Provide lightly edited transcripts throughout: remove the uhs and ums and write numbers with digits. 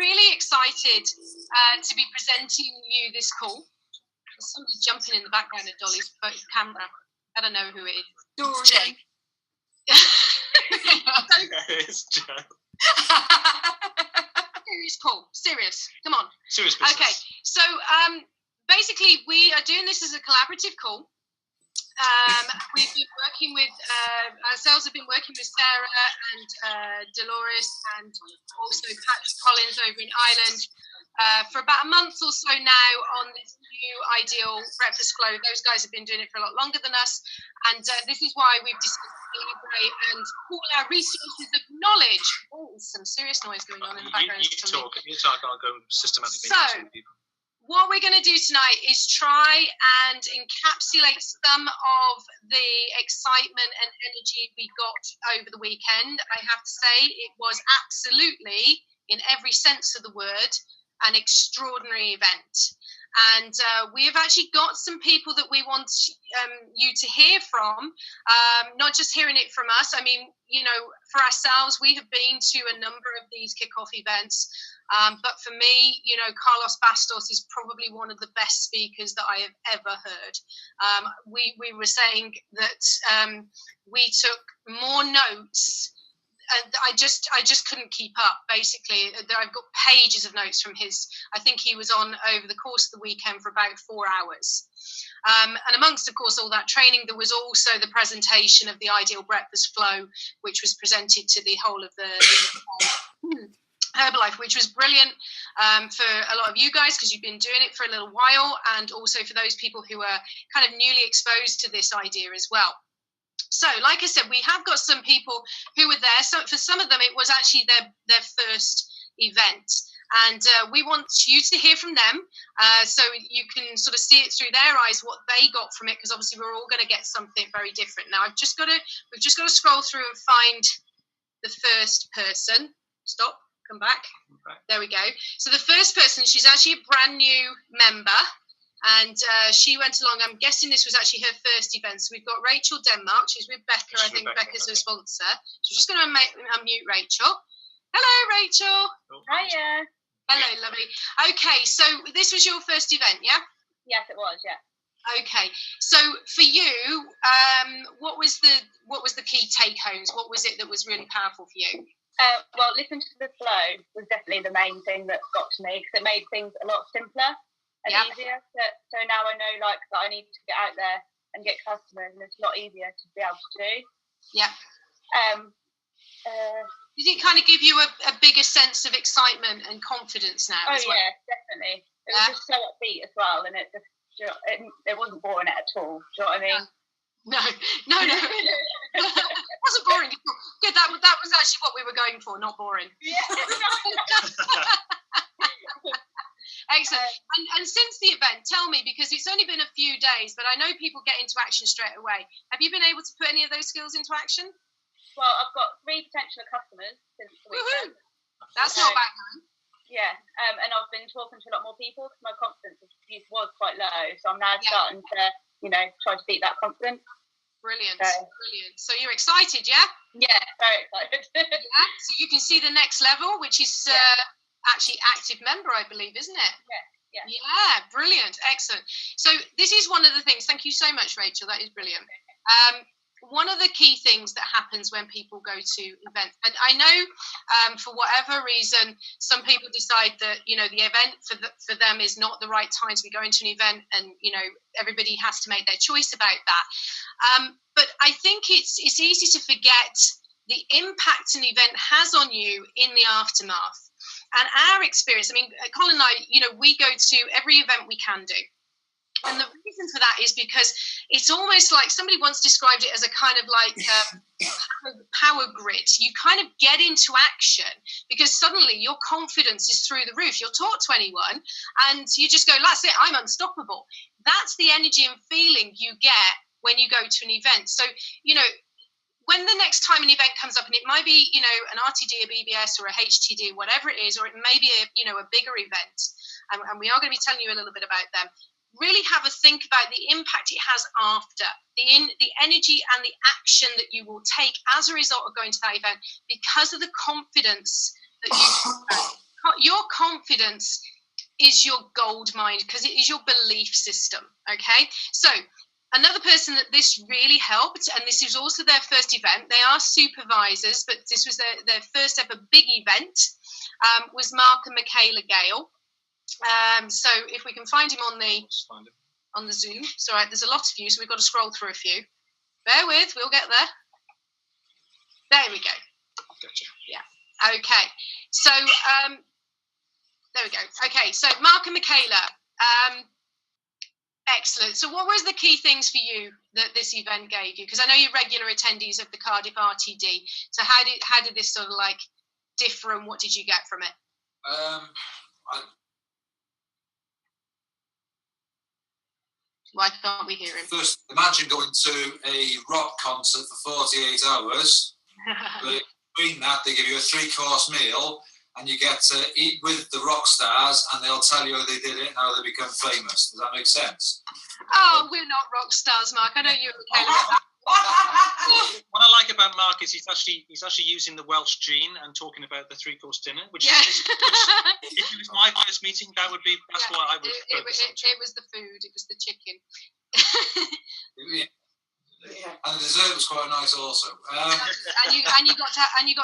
really excited to be presenting you this call. There's somebody jumping in the background of Dolly's camera. I don't know who it is. Dorian. It's Joe. Serious call. Serious. Come on. Serious business. Okay. So basically, we are doing this as a collaborative call. We've been working with ourselves. Have been working with Sarah and Dolores, and also Patrick Collins over in Ireland for about a month or so now on this new Ideal Breakfast Flow. Those guys have been doing it for a lot longer than us, and this is why we've decided to collaborate and pool our resources of knowledge. Oh, there's some serious noise going on in the background. You talk. I'll go systematically. So, what we're going to do tonight is try and encapsulate some of the excitement and energy we got over the weekend. I have to say it was absolutely, in every sense of the word, an extraordinary event. And we have actually got some people that we want you to hear from, not just hearing it from us. I mean, you know, for ourselves, we have been to a number of these kickoff events. But for me, you know, Carlos Bastos is probably one of the best speakers that I have ever heard. We were saying that we took more notes. I just couldn't keep up, basically. I've got pages of notes from his. I think he was on over the course of the weekend for about 4 hours. And amongst, of course, all that training, there was also the presentation of the Ideal Breakfast Flow, which was presented to the whole of the Herbalife, which was brilliant for a lot of you guys because you've been doing it for a little while, and also for those people who are kind of newly exposed to this idea as well. So, like I said, we have got some people who were there. So for some of them, it was actually their first event. And we want you to hear from them so you can sort of see it through their eyes, what they got from it, because obviously we're all going to get something very different. Now, we've just got to scroll through and find the first person. Stop. Come back. There we go. So the first person, she's actually a brand new member, and she went along. I'm guessing this was actually her first event. So we've got Rachel Denmark. She's with Becca. I think Becca's her sponsor. So we're just going to unmute Rachel. Hello, Rachel. Oh, hiya. Hello, lovely. Okay, so this was your first event, yeah? Yes, it was. Yeah. Okay, so for you, what was the key take homes? What was it that was really powerful for you? Well, listening to the flow was definitely the main thing that got to me because it made things a lot simpler and easier. So now I know that I need to get out there and get customers, and it's a lot easier to be able to do. Yeah. Did it kind of give you a bigger sense of excitement and confidence now? Oh, as well? Yeah, definitely. It was just so upbeat as well, and it wasn't boring at all. Do you know what I mean? No. It wasn't boring. Good, that was actually what we were going for, not boring. Yeah. Excellent. And since the event, tell me, because it's only been a few days, but I know people get into action straight away. Have you been able to put any of those skills into action? Well, I've got 3 potential customers since the weekend. That's not bad, man. Yeah, and I've been talking to a lot more people because my confidence was quite low. So I'm now starting to, try to beat that confidence. Brilliant. Brilliant. So you're excited, yeah? Yeah, very excited. Yeah. So you can see the next level, which is actually active member, I believe, isn't it? Yeah. Yeah, brilliant. Excellent. So this is one of the things. Thank you so much, Rachel. That is brilliant. One of the key things that happens when people go to events, and I know for whatever reason, some people decide that, the event for them is not the right time to be going to an event, and, everybody has to make their choice about that. But I think it's easy to forget the impact an event has on you in the aftermath. And our experience, I mean, Colin and I, we go to every event we can do. And the reason for that is because it's almost like somebody once described it as a kind of like power grid. You kind of get into action because suddenly your confidence is through the roof. You'll talk to anyone and you just go, that's it, I'm unstoppable. That's the energy and feeling you get when you go to an event. So, when the next time an event comes up, and it might be, an RTD, a BBS, or a HTD, whatever it is, or it may be a bigger event, and we are going to be telling you a little bit about them. Really have a think about the impact it has after, the energy and the action that you will take as a result of going to that event because of the confidence that you have. your confidence is your gold mine, because it is your belief system. Okay, so another person that this really helped, and this is also their first event, they are supervisors, but this was their first ever big event, was Mark and Michaela Gale. So if we can find him on the Zoom. It's all right, there's a lot of you, so we've got to scroll through a few. Bear with, we'll get there. There we go. Gotcha. Yeah. Okay. So there we go. Okay. So Mark and Michaela. Excellent. So what was the key things for you that this event gave you? Because I know you're regular attendees of the Cardiff RTD. So how did this sort of like differ, and what did you get from it? Why can't we hear him? First, imagine going to a rock concert for 48 hours. But between that, they give you a 3-course meal, and you get to eat with the rock stars, and they'll tell you how they did it and how they become famous. Does that make sense? Oh, we're not rock stars, Mark. I know you're okay with that. What I like about Mark is he's actually using the Welsh gene and talking about the 3-course dinner, which is if it was my first meeting, that's what I would focus on. It was the food, it was the chicken. And the dessert was quite nice also. And you got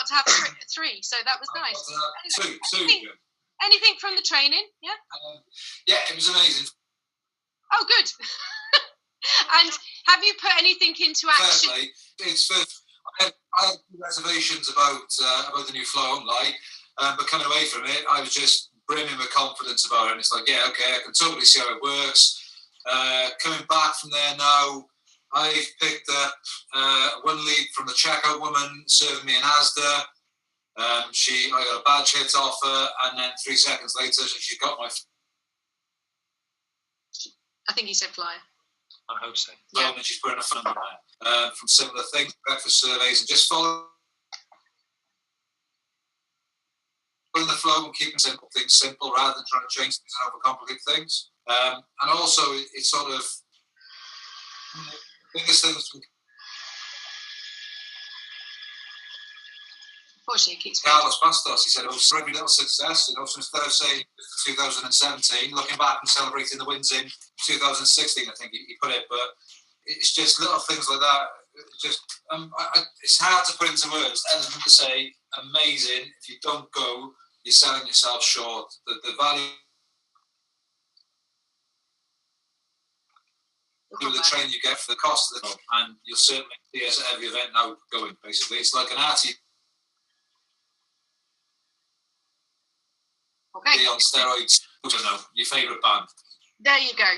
to have three, so that was nice. Two. Anything from the training? Yeah. Yeah, it was amazing. Oh, good. And have you put anything into action? Firstly, I had reservations about the new flow online, but coming away from it, I was just brimming with confidence about it. And it's like, yeah, okay, I can totally see how it works. Coming back from there now, I've picked up one lead from the checkout woman serving me in Asda. I got a badge hit off her, and then 3 seconds later, she got my. I think he said flyer. I hope so. Yeah. And she's putting a phone on there from similar things, breakfast surveys, and just following the flow and keeping simple things simple rather than trying to change things and overcomplicate things. And also, it's sort of the biggest things. Unfortunately, it keeps Carlos Bastos, he said, for every little success, so instead of saying 2017, looking back and celebrating the wins in 2016, I think he put it, but it's just little things like that. It's hard to put into words, other than to say, amazing. If you don't go, you're selling yourself short. The value of the training you get for the cost of the job, and you'll certainly see us at every event now going, basically. It's like an arty. Okay. On steroids. I don't know, your favourite band. There you go.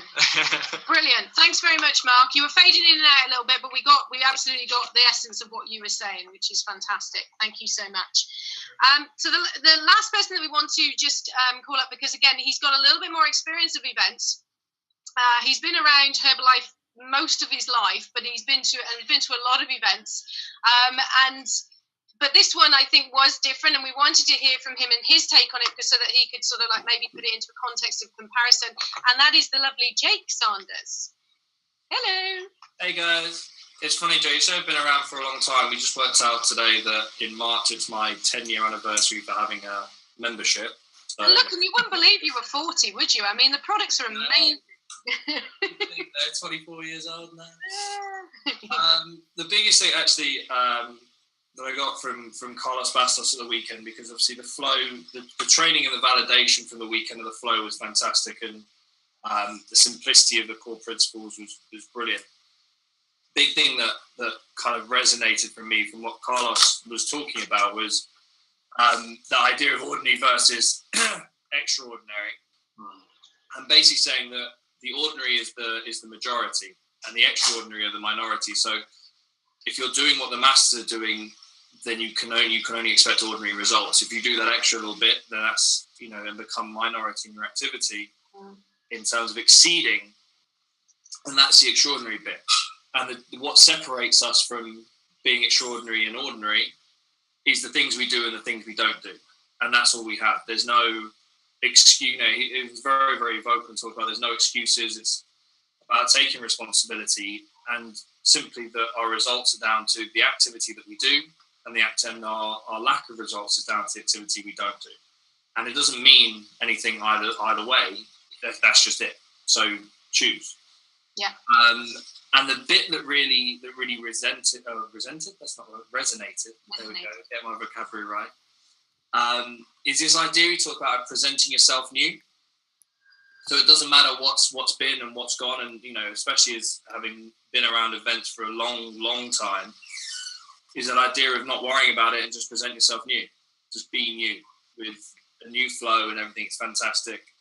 Brilliant. Thanks very much, Mark. You were fading in and out a little bit, but we absolutely got the essence of what you were saying, which is fantastic. Thank you so much. So the last person that we want to just call up, because again, he's got a little bit more experience of events. He's been around Herbalife most of his life, but he's been to a lot of events. But this one, I think, was different, and we wanted to hear from him and his take on it, so that he could sort of like maybe put it into a context of comparison. And that is the lovely Jake Sanders. Hello. Hey guys. It's funny, Jake. So I've been around for a long time. We just worked out today that in March it's my 10-year anniversary for having a membership. So, and look, and you wouldn't believe you were 40, would you? I mean, the products are amazing. They're 24 years old now. The biggest thing, actually, that I got from Carlos Bastos at the weekend, because obviously the flow, the training and the validation from the weekend of the flow was fantastic, and the simplicity of the core principles was brilliant. Big thing that kind of resonated for me from what Carlos was talking about was the idea of ordinary versus extraordinary, and basically saying that the ordinary is the majority and the extraordinary are the minority. So if you're doing what the masses are doing, then you can only expect ordinary results. If you do that extra little bit, then that's, then become minority in your activity in terms of exceeding, and that's the extraordinary bit. And what separates us from being extraordinary and ordinary is the things we do and the things we don't do, and that's all we have. There's no excuse. It was very, very vocal and talked about. There's no excuses. It's about taking responsibility, and simply that our results are down to the activity that we do, and our lack of results is down to the activity we don't do. and it doesn't mean anything either way. That's just it. So choose. Yeah. And the bit that really resonated. That's not what resonated. There we go. Get my vocabulary right. Is this idea you talk about presenting yourself new? So it doesn't matter what's been and what's gone, and especially as having been around events for a long time, is that idea of not worrying about it and just present yourself new, just be new with a new flow and everything. It's fantastic,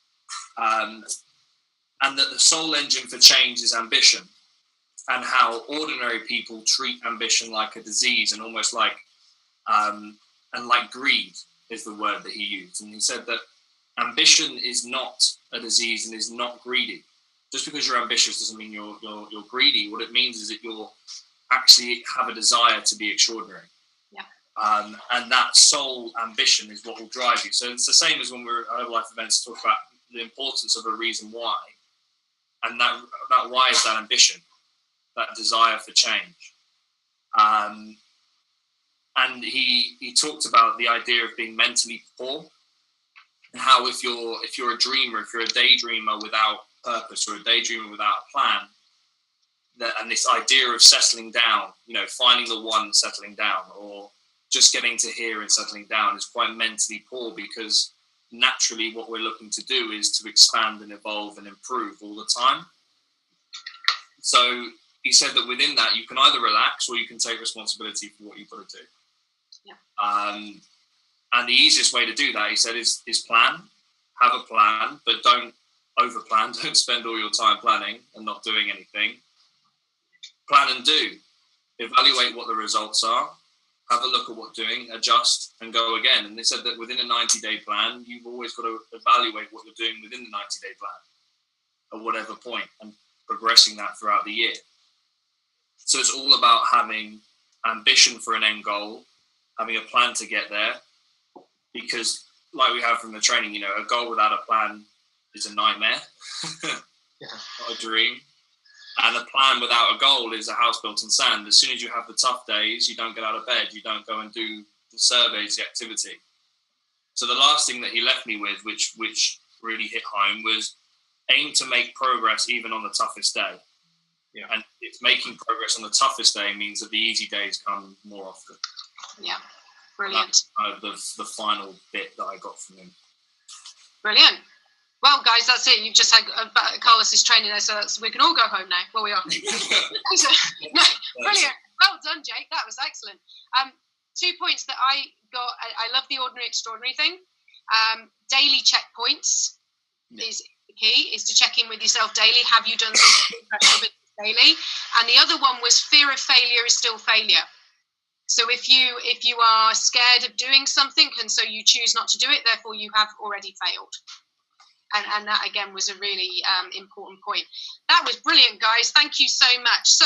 and that the sole engine for change is ambition, and how ordinary people treat ambition like a disease and almost like greed is the word that he used, and he said that ambition is not a disease and is not greedy. Just because you're ambitious doesn't mean you're greedy. What it means is that you'll actually have a desire to be extraordinary. Yeah. And that sole ambition is what will drive you. So it's the same as when we're at Herbalife events to talk about the importance of a reason why. And that why is that ambition, that desire for change. And he talked about the idea of being mentally poor, and how if you're a dreamer, if you're a daydreamer without purpose or a daydreamer without a plan, and this idea of settling down, finding the one, settling down, or just getting to here and settling down is quite mentally poor, because naturally what we're looking to do is to expand and evolve and improve all the time. So he said that within that you can either relax or you can take responsibility for what you've got to do. Yeah. And the easiest way to do that, he said, is plan. Have a plan, but don't over-plan. Don't spend all your time planning and not doing anything. Plan and do. Evaluate what the results are. Have a look at what doing, adjust, and go again. And they said that within a 90-day plan, you've always got to evaluate what you're doing within the 90-day plan at whatever point, and progressing that throughout the year. So it's all about having ambition for an end goal, having a plan to get there, because like we have from the training, a goal without a plan is a nightmare, not a dream. And a plan without a goal is a house built in sand. As soon as you have the tough days, you don't get out of bed, you don't go and do the surveys, the activity. So the last thing that he left me with, which really hit home, was aim to make progress even on the toughest day. Yeah. And it's making progress on the toughest day means that the easy days come more often. Yeah. Brilliant. That's kind of the final bit that I got from him. Brilliant. Well, guys, that's it. You've just had Carlos's training there, so we can all go home now. Well, we are. No, brilliant. Well done, Jake. That was excellent. 2 points that I got. I love the ordinary, extraordinary thing. Daily checkpoints is the key, is to check in with yourself daily. Have you done something daily? And the other one was fear of failure is still failure. So if you are scared of doing something and so you choose not to do it, therefore you have already failed. And that, again, was a really important point. That was brilliant, guys. Thank you so much. So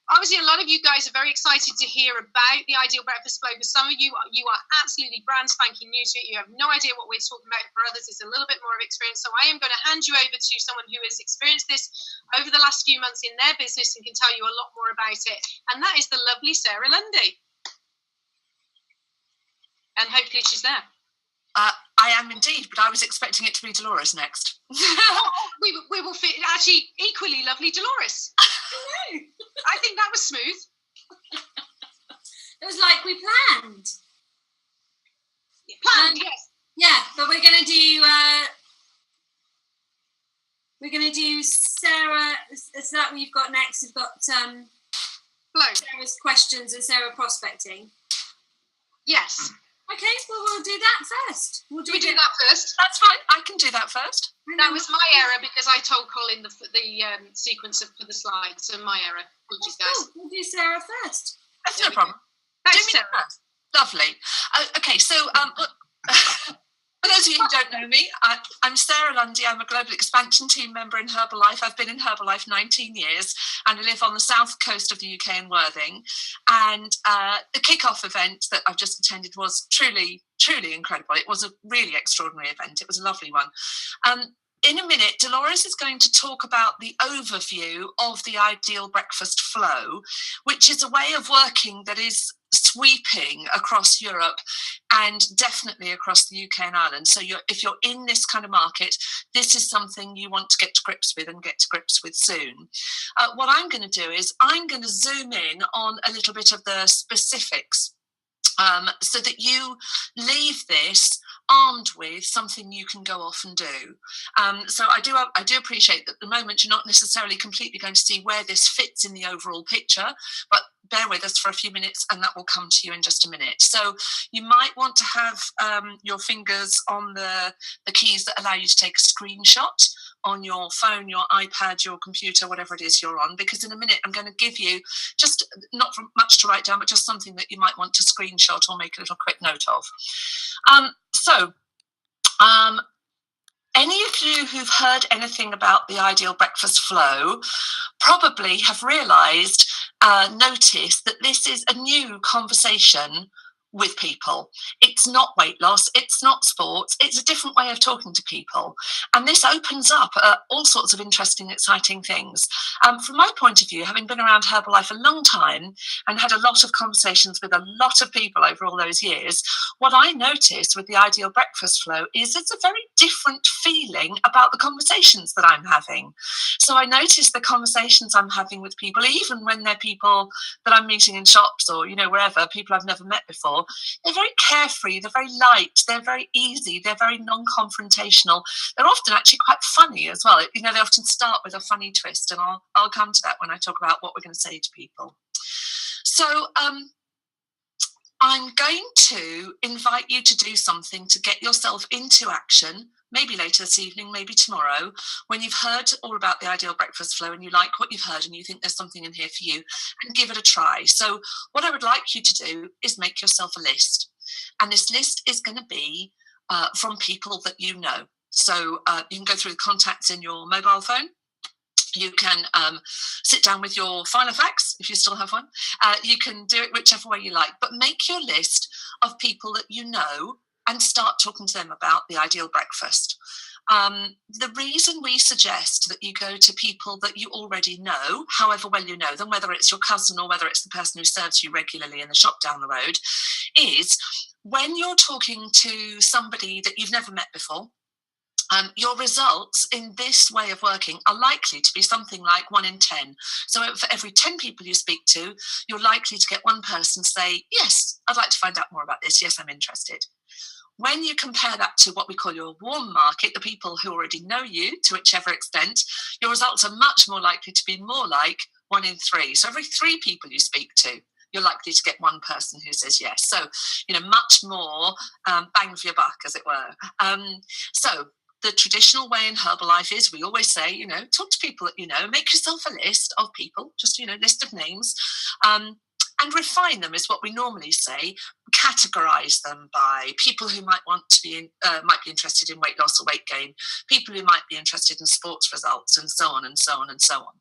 obviously a lot of you guys are very excited to hear about the Ideal Breakfast Flow. For some of you are absolutely brand spanking new to it. You have no idea what we're talking about. For others, it's a little bit more of experience. So I am going to hand you over to someone who has experienced this over the last few months in their business and can tell you a lot more about it. And that is the lovely Sarah Lundy. And hopefully she's there. I am indeed, but I was expecting it to be Dolores next. we will fit actually equally lovely Dolores. I think that was smooth. It was like we planned. Yes. Yeah, but we're gonna do Sarah. Is that what you've got next? We've got Sarah's questions and Sarah prospecting. Yes. Okay, well, we'll do that first. Do we do that first? That's fine. I can do that first. That was my error because I told Colin the sequence for the slides. So my error. Apologies, guys. Cool. We'll do Sarah first. That's no problem. Thanks, do me Sarah. that. Lovely. Okay, so for those of you who don't know me, I'm Sarah Lundy. I'm a Global Expansion Team member in Herbalife. I've been in Herbalife 19 years and I live on the south coast of the UK in Worthing. And the kick-off event that I've just attended was truly, truly incredible. It was a really extraordinary event. It was a lovely one. In a minute, Dolores is going to talk about the overview of the Ideal Breakfast Flow, which is a way of working that is sweeping across Europe and definitely across the UK and Ireland. So if you're in this kind of market, this is something you want to get to grips with and get to grips with soon. What I'm going to do is I'm going to zoom in on a little bit of the specifics, so that you leave this armed with something you can go off and do. So I do appreciate that at the moment you're not necessarily completely going to see where this fits in the overall picture, but bear with us for a few minutes and that will come to you in just a minute. So you might want to have your fingers on the keys that allow you to take a screenshot on your phone, your iPad, your computer, whatever it is you're on, because in a minute I'm going to give you just not much to write down, but just something that you might want to screenshot or make a little quick note of. Any of you who've heard anything about the Ideal Breakfast Flow probably have realised, noticed that this is a new conversation with people. It's not weight loss, it's not sports, it's a different way of talking to people. And this opens up all sorts of interesting, exciting things. From my point of view, having been around Herbalife a long time and had a lot of conversations with a lot of people over all those years, what I noticed with the Ideal Breakfast Flow is it's a very different feeling about the conversations that I'm having. So I notice the conversations I'm having with people, even when they're people that I'm meeting in shops or, wherever, people I've never met before, they're very carefree, they're very light, they're very easy, they're very non-confrontational. They're often actually quite funny as well. They often start with a funny twist, and I'll come to that when I talk about what we're going to say to people. So I'm going to invite you to do something to get yourself into action, maybe later this evening, maybe tomorrow, when you've heard all about the Ideal Breakfast Flow and you like what you've heard and you think there's something in here for you, and give it a try. So what I would like you to do is make yourself a list. And this list is going to be from people that you know. So you can go through the contacts in your mobile phone. You can sit down with your Filofax, if you still have one. You can do it whichever way you like, but make your list of people that you know and start talking to them about the Ideal Breakfast. The reason we suggest that you go to people that you already know, however well you know them, whether it's your cousin or whether it's the person who serves you regularly in the shop down the road, is when you're talking to somebody that you've never met before, your results in this way of working are likely to be something like 1 in 10. So for every 10 people you speak to, you're likely to get one person say, yes, I'd like to find out more about this. Yes, I'm interested. When you compare that to what we call your warm market, the people who already know you to whichever extent, your results are much more likely to be more like 1 in 3. So every 3 people you speak to, you're likely to get one person who says yes. So, much more bang for your buck, as it were. So the traditional way in Herbalife is we always say, talk to people that you know, make yourself a list of people, just, list of names, and refine them is what we normally say. Categorize them by people who might be interested in weight loss or weight gain, people who might be interested in sports results, and so on and so on and so on.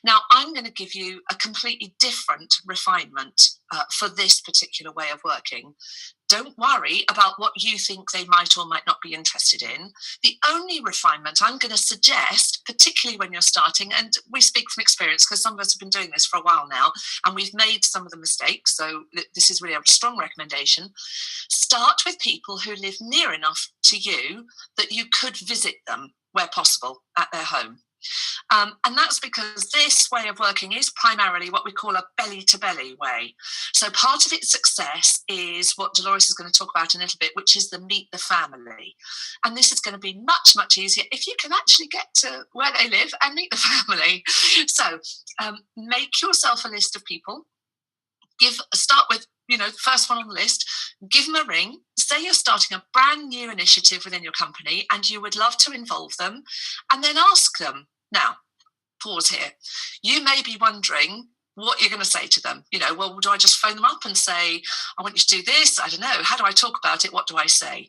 Now, I'm going to give you a completely different refinement for this particular way of working. Don't worry about what you think they might or might not be interested in. The only refinement I'm going to suggest, particularly when you're starting, and we speak from experience because some of us have been doing this for a while now and we've made some of the mistakes, so this is really a strong recommendation. Start with people who live near enough to you that you could visit them where possible at their home. And that's because this way of working is primarily what we call a belly-to-belly way. So part of its success is what Dolores is going to talk about in a little bit, which is the meet the family. And this is going to be much, much easier if you can actually get to where they live and meet the family. So make yourself a list of people. Start with, the first one on the list. Give them a ring. Say you're starting a brand new initiative within your company and you would love to involve them, and then ask them. Now, pause here. You may be wondering what you're going to say to them. Well, do I just phone them up and say, I want you to do this? I don't know. How do I talk about it? What do I say?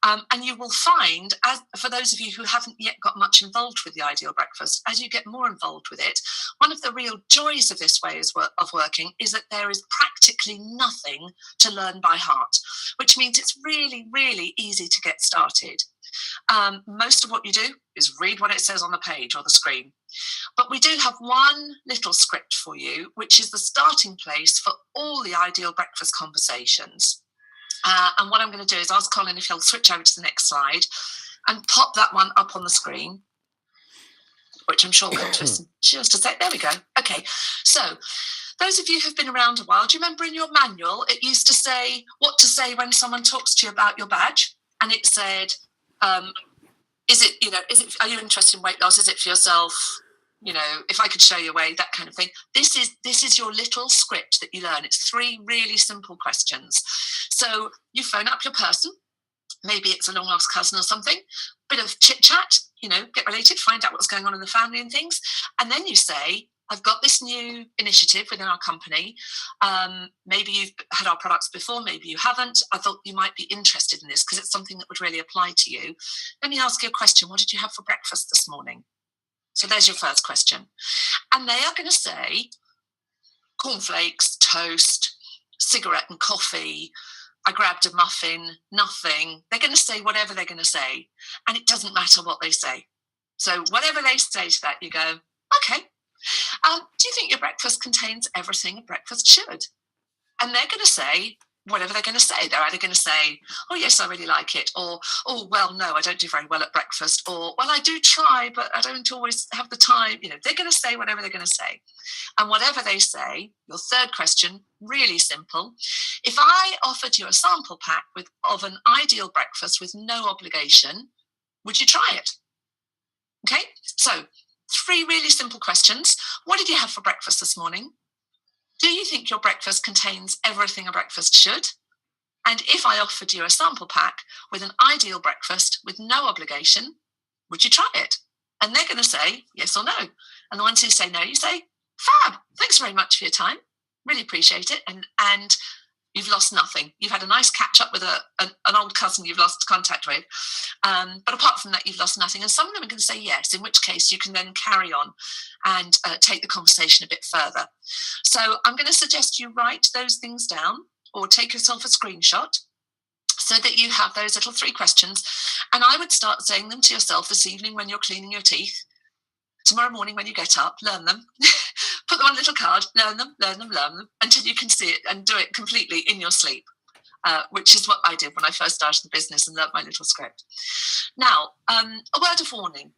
And you will find, for those of you who haven't yet got much involved with the Ideal Breakfast, as you get more involved with it, one of the real joys of this way of working is that there is practically nothing to learn by heart, which means it's really, really easy to get started. Most of what you do is read what it says on the page or the screen. But we do have one little script for you, which is the starting place for all the ideal breakfast conversations. And what I'm going to do is ask Colin if he'll switch over to the next slide and pop that one up on the screen, which I'm sure will come to us in just a sec. There we go. Okay, so those of you who've been around a while, do you remember in your manual, it used to say what to say when someone talks to you about your badge? And it said, are you interested in weight loss? Is it for yourself? If I could show you a way, that kind of thing. This is your little script that you learn. It's 3 really simple questions. So you phone up your person. Maybe it's a long lost cousin or something. Bit of chit chat, get related, find out what's going on in the family and things. And then you say, I've got this new initiative within our company. Maybe you've had our products before, maybe you haven't. I thought you might be interested in this because it's something that would really apply to you. Let me ask you a question. What did you have for breakfast this morning? So there's your first question. And they are going to say cornflakes, toast, cigarette and coffee. I grabbed a muffin, nothing. They're going to say whatever they're going to say. And it doesn't matter what they say. So whatever they say to that, you go, okay. Do you think your breakfast contains everything a breakfast should? And they're going to say whatever they're going to say. They're either going to say, oh, yes, I really like it. Or, oh, well, no, I don't do very well at breakfast. Or, well, I do try, but I don't always have the time. They're going to say whatever they're going to say. And whatever they say, your third question, really simple. If I offered you a sample pack of an ideal breakfast with no obligation, would you try it? Okay, so 3 really simple questions. What did you have for breakfast this morning? Do you think your breakfast contains everything a breakfast should? And if I offered you a sample pack with an ideal breakfast with no obligation, would you try it? And they're going to say yes or no. And the ones who say no, you say, fab, thanks very much for your time. Really appreciate it. And you've lost nothing. You've had a nice catch up with an old cousin you've lost contact with. But apart from that, you've lost nothing. And some of them are going to say yes, in which case you can then carry on and take the conversation a bit further. So I'm going to suggest you write those things down or take yourself a screenshot so that you have those little 3 questions. And I would start saying them to yourself this evening when you're cleaning your teeth. Tomorrow morning when you get up, learn them. Put them on a little card, learn them, until you can see it and do it completely in your sleep, which is what I did when I first started the business and learned my little script. Now, a word of warning.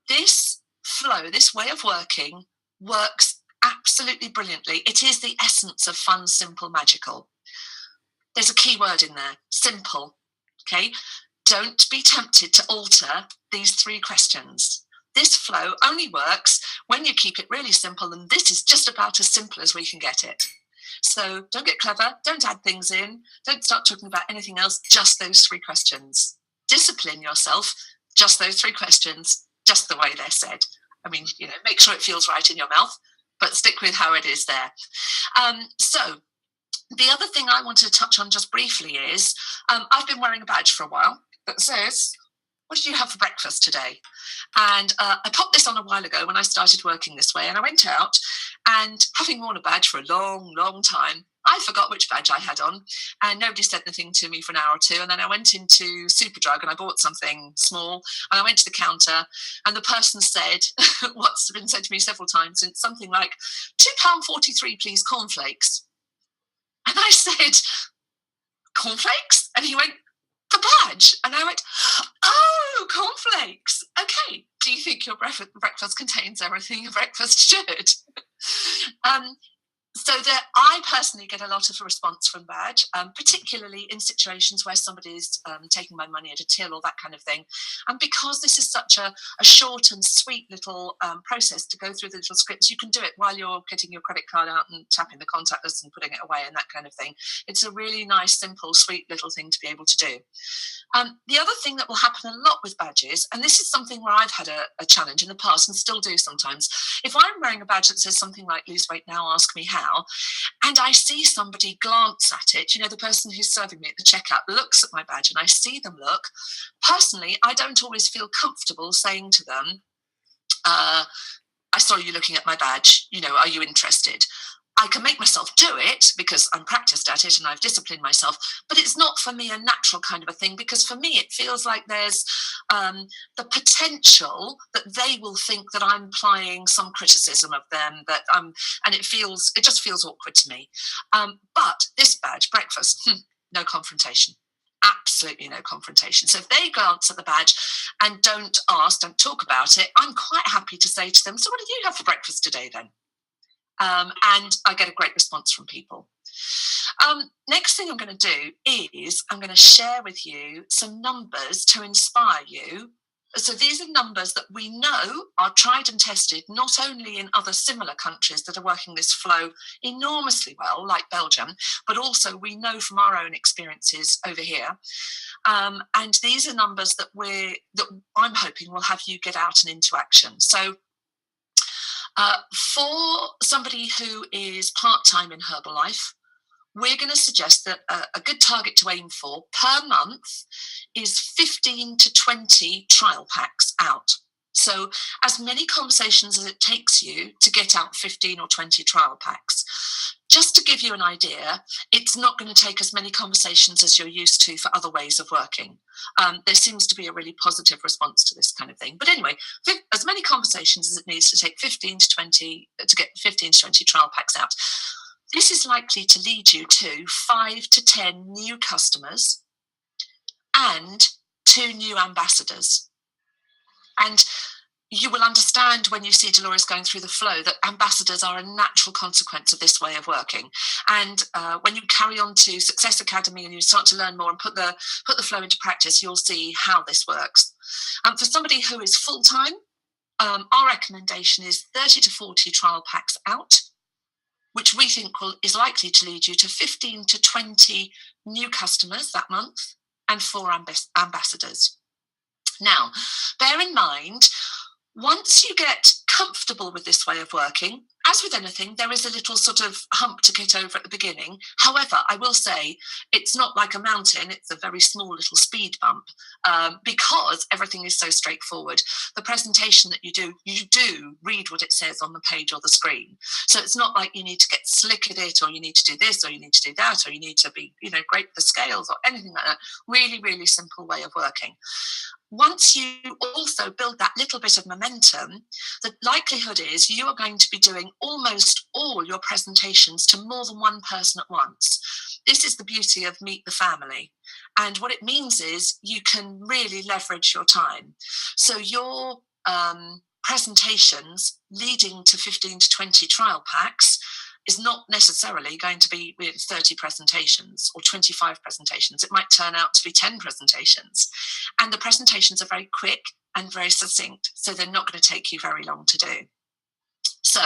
This flow, this way of working, works absolutely brilliantly. It is the essence of fun, simple, magical. There's a key word in there, simple, okay? Don't be tempted to alter these 3 questions. This flow only works when you keep it really simple, and this is just about as simple as we can get it. So don't get clever, don't add things in, don't start talking about anything else, just those 3 questions. Discipline yourself, just those 3 questions, just the way they're said. I mean, make sure it feels right in your mouth, but stick with how it is there. So the other thing I wanted to touch on just briefly is, I've been wearing a badge for a while that says, what did you have for breakfast today? And I popped this on a while ago when I started working this way, and I went out, and having worn a badge for a long, long time, I forgot which badge I had on, and nobody said anything to me for an hour or 2. And then I went into Superdrug and I bought something small, and I went to the counter, and the person said, what's been said to me several times, and something like, £2.43, please, cornflakes. And I said, cornflakes? And he went, the badge. And I went, oh, cornflakes. Okay. Do you think your breakfast contains everything a breakfast should? So that I personally get a lot of a response from badge, particularly in situations where somebody's taking my money at a till or that kind of thing. And because this is such a short and sweet little process to go through the little scripts, you can do it while you're getting your credit card out and tapping the contactless and putting it away and that kind of thing. It's a really nice, simple, sweet little thing to be able to do. The other thing that will happen a lot with badges, and this is something where I've had a challenge in the past and still do sometimes, if I'm wearing a badge that says something like lose weight now, ask me how, and I see somebody glance at it, the person who's serving me at the checkout looks at my badge and I see them look, personally, I don't always feel comfortable saying to them, I saw you looking at my badge, are you interested? I can make myself do it because I'm practiced at it and I've disciplined myself, but it's not for me a natural kind of a thing, because for me it feels like there's the potential that they will think that I'm applying some criticism of them, and it just feels awkward to me. But this badge, breakfast, no confrontation. Absolutely no confrontation. So if they glance at the badge and don't talk about it, I'm quite happy to say to them, so what did you have for breakfast today then? And I get a great response from people. Next thing I'm going to do is I'm going to share with you some numbers to inspire you. So these are numbers that we know are tried and tested, not only in other similar countries that are working this flow enormously well, like Belgium, but also we know from our own experiences over here. And these are numbers that I'm hoping will have you get out and into action. So for somebody who is part-time in Herbalife, we're going to suggest that a good target to aim for per month is 15 to 20 trial packs out. So as many conversations as it takes you to get out 15 or 20 trial packs. Just to give you an idea, it's not going to take as many conversations as you're used to for other ways of working. There seems to be a really positive response to this kind of thing. But anyway, as many conversations as it needs to take 15 to 20 to get 15 to 20 trial packs out. This is likely to lead you to 5 to 10 new customers and 2 new ambassadors. And you will understand when you see Dolores going through the flow that ambassadors are a natural consequence of this way of working. And when you carry on to Success Academy and you start to learn more and put the flow into practice, you'll see how this works. For somebody who is full-time, our recommendation is 30 to 40 trial packs out, which we think is likely to lead you to 15 to 20 new customers that month and 4 ambassadors. Now, bear in mind, once you get comfortable with this way of working, as with anything, there is a little sort of hump to get over at the beginning. However, I will say it's not like a mountain, it's a very small little speed bump because everything is so straightforward. The presentation that you do read what it says on the page or the screen. So it's not like you need to get slick at it, or you need to do this, or you need to do that, or you need to be, great with the scales or anything like that. Really, really simple way of working. Once you also build that little bit of momentum, the likelihood is you are going to be doing almost all your presentations to more than one person at once. This is the beauty of Meet the Family. And what it means is you can really leverage your time. So your presentations leading to 15 to 20 trial packs is not necessarily going to be 30 presentations or 25 presentations. It might turn out to be 10 presentations. And the presentations are very quick and very succinct, so they're not going to take you very long to do. So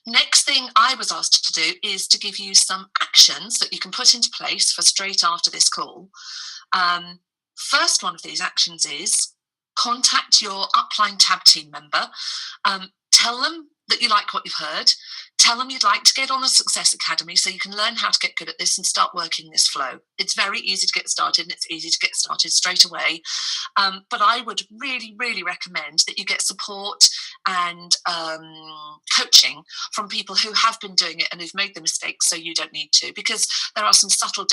next thing I was asked to do is to give you some actions that you can put into place for straight after this call. First one of these actions is contact your upline tab team member. Tell them that you like what you've heard. Tell them you'd like to get on the Success Academy so you can learn how to get good at this and start working this flow. It's very easy to get started, and it's easy to get started straight away. But I would really, really recommend that you get support and coaching from people who have been doing it and who've made the mistakes so you don't need to, because there are some subtle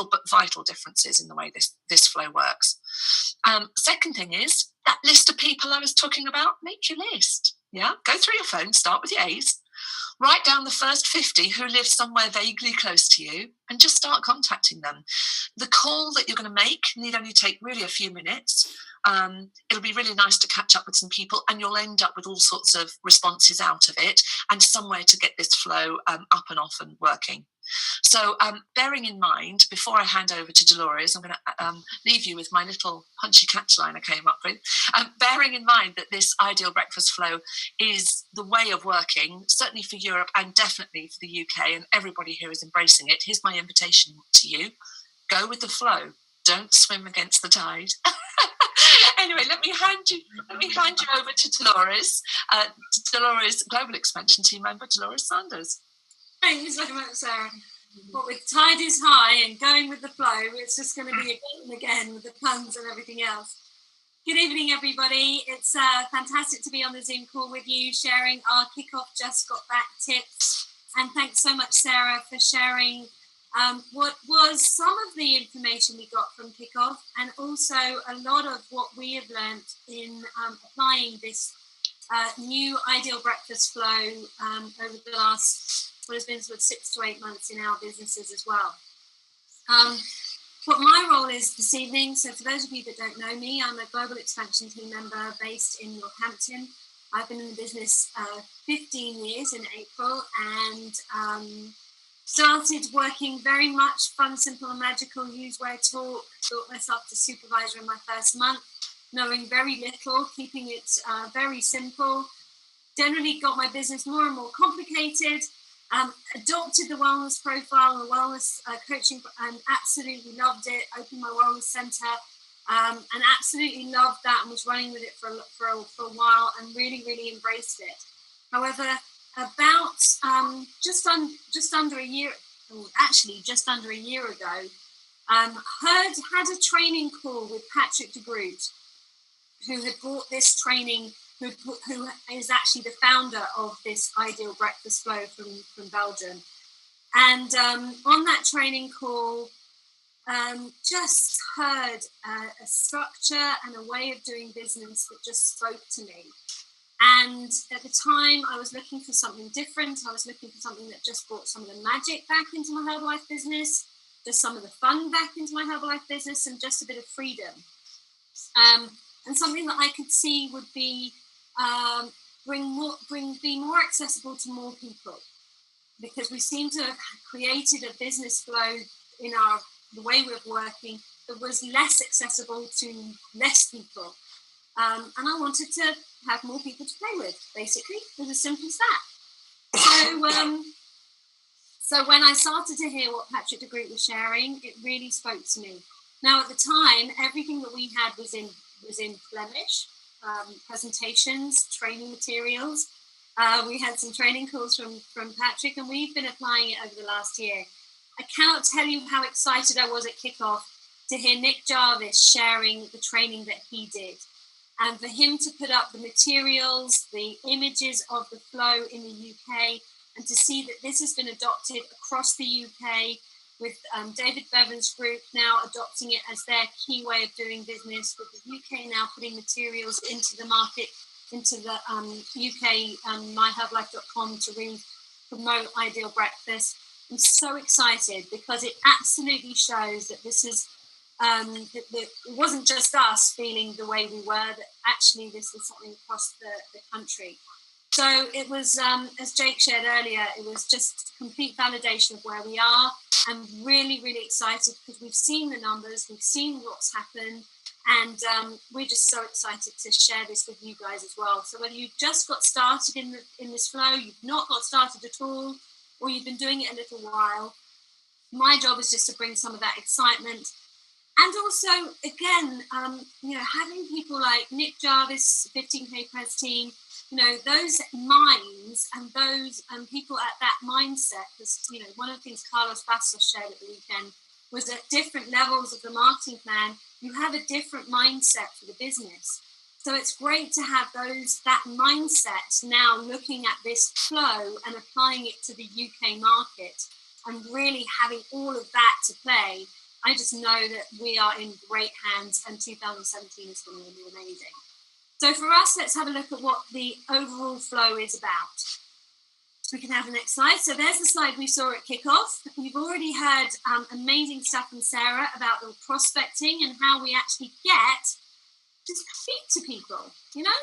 but vital differences in the way this flow works. Second thing is that list of people I was talking about, make your list. Yeah, go through your phone, start with your A's, write down the first 50 who live somewhere vaguely close to you, and just start contacting them. The call that you're going to make need only take really a few minutes. It'll be really nice to catch up with some people, and you'll end up with all sorts of responses out of it and somewhere to get this flow up and off and working. So bearing in mind, before I hand over to Dolores, I'm going to leave you with my little punchy catchline I came up with. Bearing in mind that this ideal breakfast flow is the way of working, certainly for Europe and definitely for the UK, and everybody here is embracing it, here's my invitation to you. Go with the flow. Don't swim against the tide. Anyway, let me hand you over to Dolores, Dolores Global Expansion Team member, Dolores Sanders. Thanks very much, Sarah. But with tide is high and going with the flow, it's just going to be again and again with the puns and everything else. Good evening, everybody. It's fantastic to be on the Zoom call with you, sharing our kickoff Just Got Back tips And thanks so much, Sarah, for sharing what was some of the information we got from Kickoff, and also a lot of what we have learned in applying this new Ideal Breakfast flow over the last, what has been sort of 6 to 8 months in our businesses as well. What my role is this evening, so for those of you that don't know me, I'm a global expansion team member based in Northampton. I've been in the business 15 years in April, and started working very much fun, simple and magical, use where I talk, thought myself to supervisor in my first month, knowing very little, keeping it very simple. Generally got my business more and more complicated, adopted the wellness profile, the wellness coaching, and absolutely loved it, opened my wellness centre, and absolutely loved that, and was running with it for a while, and really, really embraced it. However, about just under a year ago, had a training call with Patrick de Groot, who had brought this training, who is actually the founder of this Ideal Breakfast Flow from Belgium. And on that training call, just heard a structure and a way of doing business that just spoke to me. And at the time, I was looking for something different. I was looking for something that just brought some of the magic back into my Herbalife business, just some of the fun back into my Herbalife business, and just a bit of freedom. And something that I could see would be be more accessible to more people, because we seem to have created a business flow in the way we're working that was less accessible to less people. And I wanted to have more people to play with, basically. It was as simple as that. So when I started to hear what Patrick de Groot was sharing, it really spoke to me. Now, at the time, everything that we had was in Flemish, presentations, training materials. We had some training calls from Patrick, and we've been applying it over the last year. I cannot tell you how excited I was at Kickoff to hear Nick Jarvis sharing the training that he did. And for him to put up the materials, the images of the flow in the UK, and to see that this has been adopted across the UK, with David Bevan's group now adopting it as their key way of doing business, with the UK now putting materials into the market, into the UK myherbalife.com to really promote Ideal Breakfast. I'm so excited, because it absolutely shows that this is that it wasn't just us feeling the way we were, that actually this was something across the country. So it was, as Jake shared earlier, it was just complete validation of where we are. I'm really, really excited, because we've seen the numbers, we've seen what's happened, and we're just so excited to share this with you guys as well. So whether you've just got started in this flow, you've not got started at all, or you've been doing it a little while, my job is just to bring some of that excitement. And also, again, having people like Nick Jarvis, 15K Press team, those minds and those people at that mindset, because, one of the things Carlos Bastos shared at the weekend was at different levels of the marketing plan, you have a different mindset for the business. So it's great to have that mindset now looking at this flow and applying it to the UK market, and really having all of that to play. I just know that we are in great hands, and 2017 is going to be amazing. So for us, let's have a look at what the overall flow is about. So we can have the next slide. So there's the slide we saw at Kickoff. We've already heard amazing stuff from Sarah about the prospecting and how we actually get to speak to people.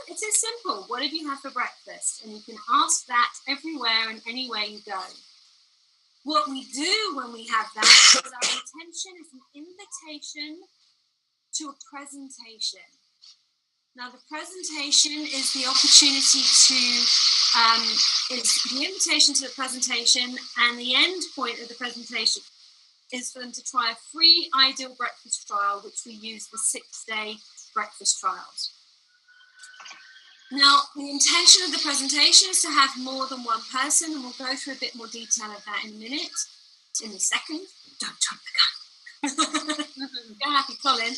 It's as simple. What have you had for breakfast? And you can ask that everywhere and anywhere you go. What we do when we have that is our intention is an invitation to a presentation. Now, the presentation is the opportunity is the invitation to the presentation, and the end point of the presentation is for them to try a free Ideal Breakfast trial, which we use for 6-day breakfast trials. Now, the intention of the presentation is to have more than one person, and we'll go through a bit more detail of that in a second. Don't jump the gun. You're happy, Colin?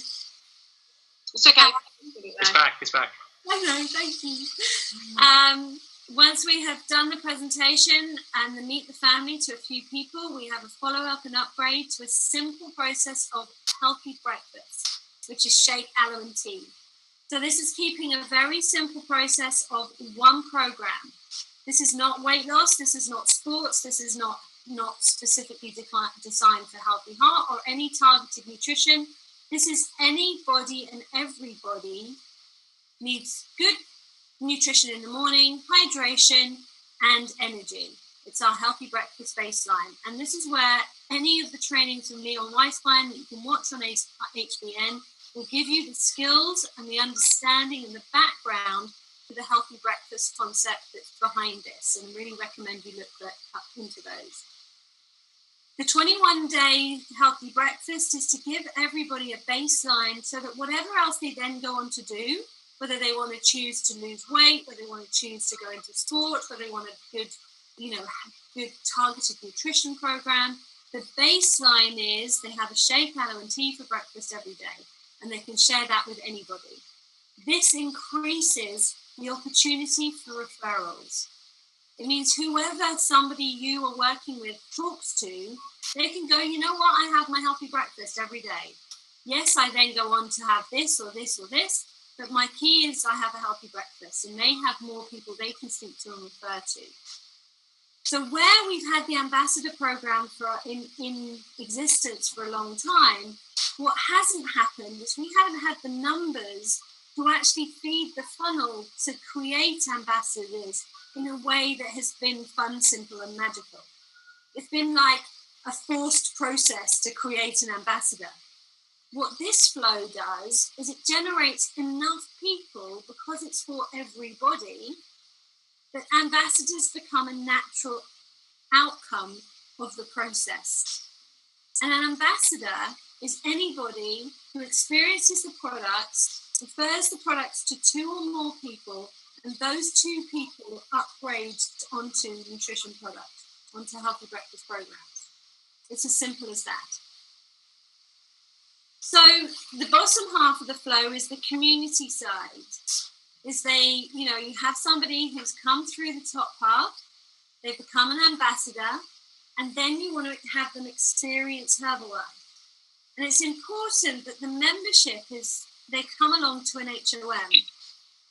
It's okay. It's back. I know, thank you. once we have done the presentation and the meet the family to a few people, we have a follow-up and upgrade to a simple process of healthy breakfast, which is shake, aloe and tea. So this is keeping a very simple process of one program. This is not weight loss, this is not sports, this is not specifically designed for healthy heart or any targeted nutrition. This is anybody and everybody needs good nutrition in the morning, hydration, and energy. It's our healthy breakfast baseline. And this is where any of the trainings from Leon Weisbein that you can watch on HBN will give you the skills and the understanding and the background to the healthy breakfast concept that's behind this. And I really recommend you look into those. The 21-day healthy breakfast is to give everybody a baseline so that whatever else they then go on to do, whether they want to choose to lose weight, whether they want to choose to go into sport, whether they want a good targeted nutrition program, the baseline is they have a shake, aloe and tea for breakfast every day, and they can share that with anybody. This increases the opportunity for referrals. It means whoever somebody you are working with talks to, they can go, you know what, I have my healthy breakfast every day. Yes, I then go on to have this or this or this, but my key is I have a healthy breakfast, and they have more people they can speak to and refer to. So where we've had the ambassador program in existence for a long time, what hasn't happened is we haven't had the numbers to actually feed the funnel to create ambassadors in a way that has been fun, simple and magical. It's been like a forced process to create an ambassador. What this flow does is it generates enough people, because it's for everybody, that ambassadors become a natural outcome of the process. And an ambassador is anybody who experiences the products, refers the products to 2 or more people, and those 2 people upgrade onto nutrition products, onto healthy breakfast programs. It's as simple as that. So the bottom half of the flow is the community side. Is you have somebody who's come through the top path, they've become an ambassador, and then you want to have them experience Herbalife. And it's important that the membership they come along to an HOM.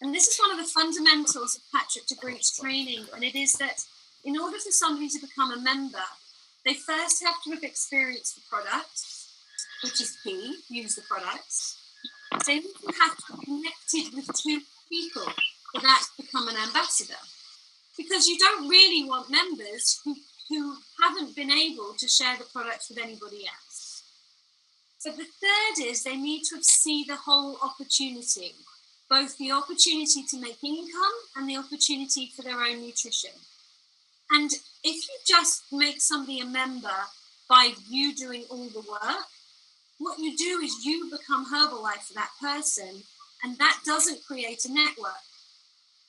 And this is one of the fundamentals of Patrick de Groot's training, and it is that in order for somebody to become a member, they first have to have experienced the product, which is key, use the products. Then you have to be connected with 2 people for that to become an ambassador. Because you don't really want members who haven't been able to share the products with anybody else. So the third is they need to see the whole opportunity, both the opportunity to make income and the opportunity for their own nutrition. And if you just make somebody a member by you doing all the work, what you do is you become Herbalife for that person, and that doesn't create a network.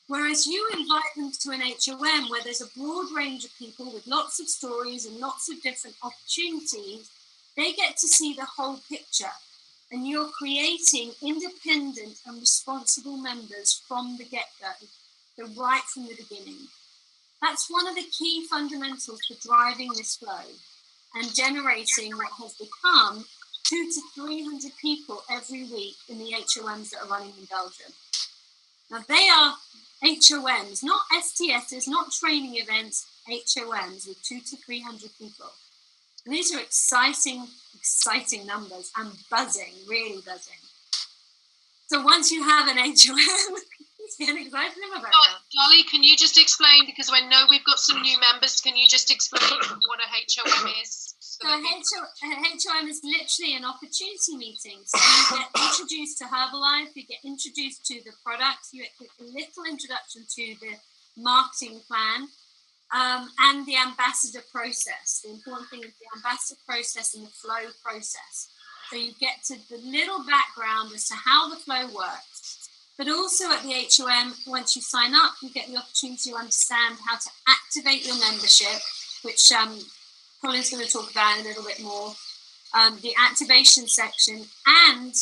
Whereas you invite them to an HOM where there's a broad range of people with lots of stories and lots of different opportunities, they get to see the whole picture. And you're creating independent and responsible members from the get-go, so right from the beginning. That's one of the key fundamentals for driving this flow and generating what has become 200 to 300 people every week in the HOMs that are running in Belgium. Now they are HOMs, not STSs, not training events, HOMs with 200 to 300 people. And these are exciting numbers and buzzing, really buzzing. So once you have an HOM, it's getting excited about that. Dolly, can you just explain, because I know we've got some new members, can you just explain what a HOM is? So a HOM is literally an opportunity meeting. So you get introduced to Herbalife, you get introduced to the products, you get a little introduction to the marketing plan, and the ambassador process. The important thing is the ambassador process and the flow process. So you get to the little background as to how the flow works. But also at the HOM, once you sign up, you get the opportunity to understand how to activate your membership, which Colin's going to talk about in a little bit more, the activation section. And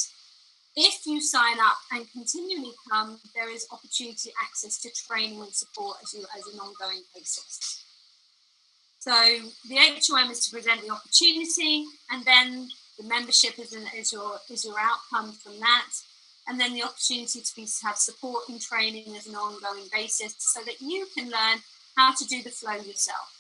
If you sign up and continually come, there is opportunity access to training and support as an ongoing basis. So the HOM is to present the opportunity, and then the membership is your outcome from that, and then the opportunity to have support and training as an ongoing basis so that you can learn how to do the flow yourself.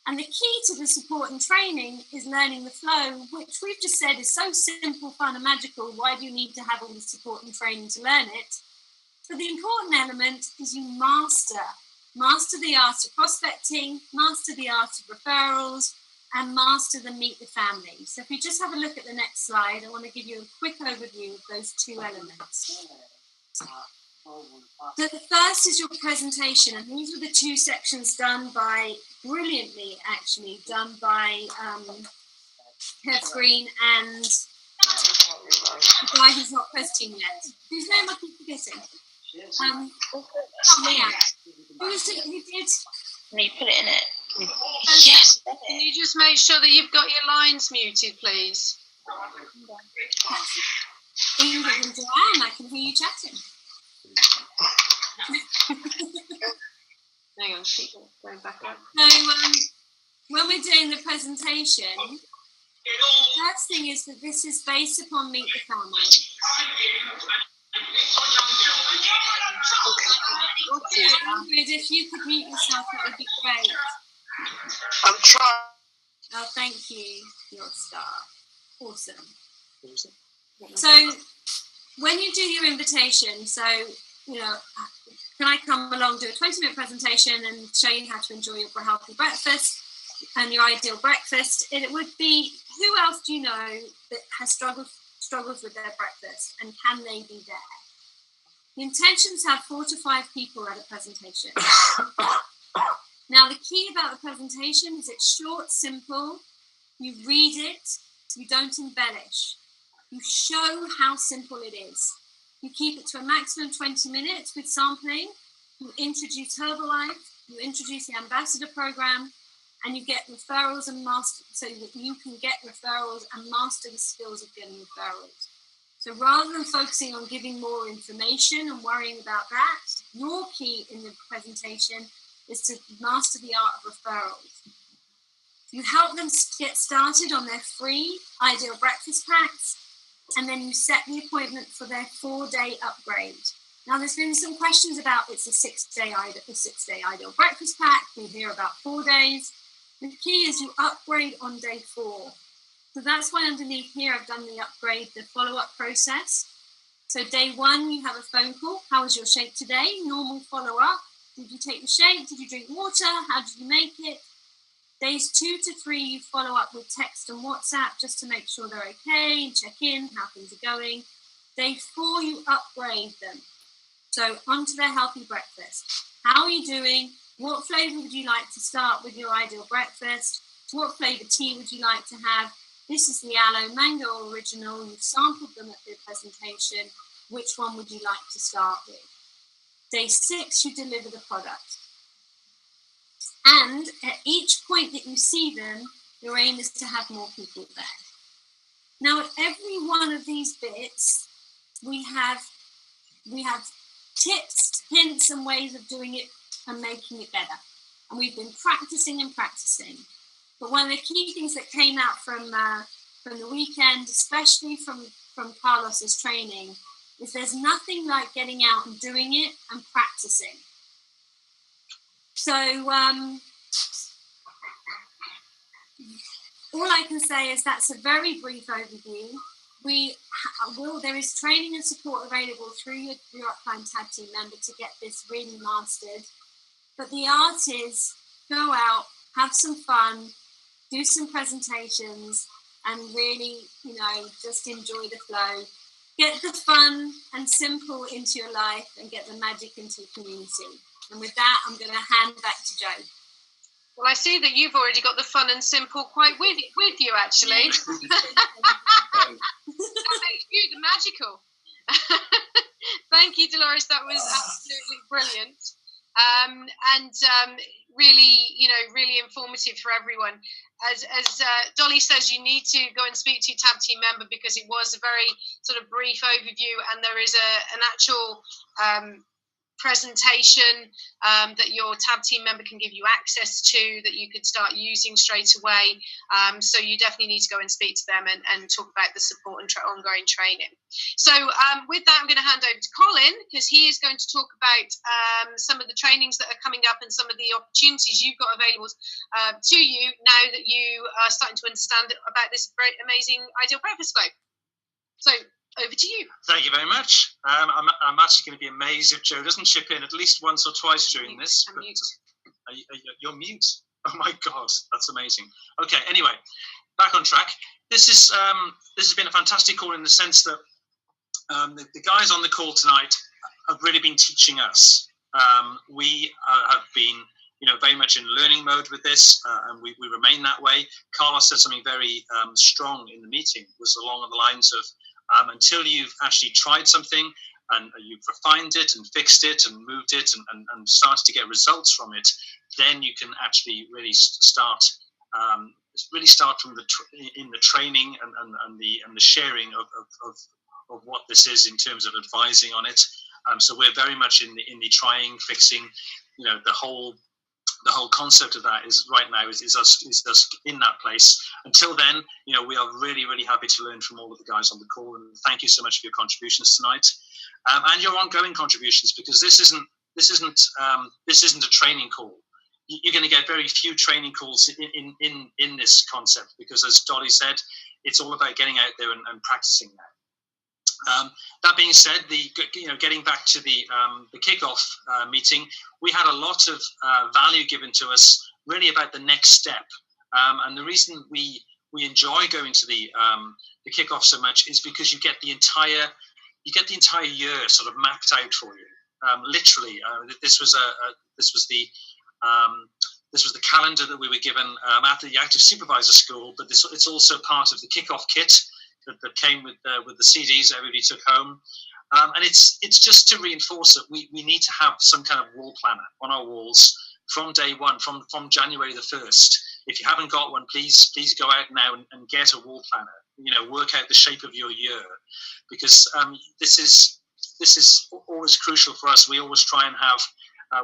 And the key to the support and training is learning the flow, which we've just said is so simple, fun and magical. Why do you need to have all the support and training to learn it? But the important element is you master the art of prospecting, master the art of referrals, and master the meet the family. So if we just have a look at the next slide, I want to give you a quick overview of those two elements. So the first is your presentation, and these were the two sections done by, brilliantly actually, done by Kev Green and the guy who's not presenting yet. Whose name I keep forgetting? Who did? And you put it in it. Yes. Can you just make sure that you've got your lines muted, please? Ingrid and Joanne, I can hear you chatting. Hang on, keep going back up. So when we're doing the presentation, the first thing is that this is based upon Meet the Family. So, Ingrid, if you could mute yourself, that would be great. I'm trying. Oh, thank you. You're a star. Awesome. So when you do your invitation, so, can I come along, do a 20-minute presentation and show you how to enjoy your healthy breakfast and your ideal breakfast? It would be, who else do you know that has struggles with their breakfast, and can they be there? The intentions have 4 to 5 people at a presentation. Now, the key about the presentation is it's short, simple. You read it, you don't embellish. You show how simple it is. You keep it to a maximum 20 minutes with sampling. You introduce Herbalife, you introduce the ambassador program, and you get referrals and master, so that you can get referrals and master the skills of getting referrals. So rather than focusing on giving more information and worrying about that, your key in the presentation is to master the art of referrals. You help them get started on their free ideal breakfast packs, and then you set the appointment for their 4-day upgrade. Now, there's been some questions about it's a 6-day ideal breakfast pack. We hear about 4 days. The key is you upgrade on day 4. So that's why underneath here I've done the upgrade, the follow-up process. So day 1, you have a phone call. How was your shake today? Normal follow-up. Did you take the shake? Did you drink water? How did you make it? Days 2 to 3, you follow up with text and WhatsApp just to make sure they're okay and check in, how things are going. Day 4, you upgrade them. So onto their healthy breakfast. How are you doing? What flavour would you like to start with your ideal breakfast? What flavour tea would you like to have? This is the Aloe Mango Original. You've sampled them at the presentation. Which one would you like to start with? Day 6, you deliver the product. And at each point that you see them, your aim is to have more people there. Now, at every one of these bits, we have tips, hints, and ways of doing it and making it better. And we've been practicing and practicing. But one of the key things that came out from the weekend, especially from Carlos's training, is there's nothing like getting out and doing it and practicing. So all I can say is that's a very brief overview. There is training and support available through your Upline Tag Team member to get this really mastered. But the art is go out, have some fun, do some presentations, and really, just enjoy the flow. Get the fun and simple into your life and get the magic into your community. And with that, I'm going to hand back to Jo. Well, I see that you've already got the fun and simple quite with you, actually. That makes you the magical. Thank you, Dolores. That was absolutely brilliant. and really, really informative for everyone. As Dolly says, you need to go and speak to your tab team member, because it was a very sort of brief overview, and there is an actual presentation that your tab team member can give you access to, that you could start using straight away. So you definitely need to go and speak to them and talk about the support and ongoing training. So with that, I'm going to hand over to Colin, because he is going to talk about some of the trainings that are coming up and some of the opportunities you've got available to you now that you are starting to understand about this great, amazing Ideal Breakfast Flow. So over to you. Thank you very much. I'm actually going to be amazed if Jo doesn't chip in at least once or twice during this. I'm mute. You're mute? Oh my God, that's amazing. Okay, anyway, back on track. This has been a fantastic call in the sense that the guys on the call tonight have really been teaching us. We have been, very much in learning mode with this, and we remain that way. Carlos said something very strong in the meeting, was along the lines of, until you've actually tried something and you've refined it and fixed it and moved it and started to get results from it, then you can actually really start from the training and the sharing of what this is in terms of advising on it. So we're very much in the trying, fixing, the whole concept of that is right now is us in that place. Until then, we are really, really happy to learn from all of the guys on the call, and thank you so much for your contributions tonight, and your ongoing contributions, because this isn't a training call. You're going to get very few training calls in this concept, because, as Dolly said, it's all about getting out there and practicing that. That being said, getting back to the kickoff meeting, we had a lot of value given to us, really about the next step. And the reason we enjoy going to the kickoff so much is because you get the entire year sort of mapped out for you. Literally, this was the calendar that we were given at the Active Supervisor School, but it's also part of the kickoff kit that came with the CDs that everybody took home, and it's just to reinforce that we need to have some kind of wall planner on our walls from day one, from January the 1st. If you haven't got one, please go out now and get a wall planner. Work out the shape of your year, because this is always crucial for us. We always try and have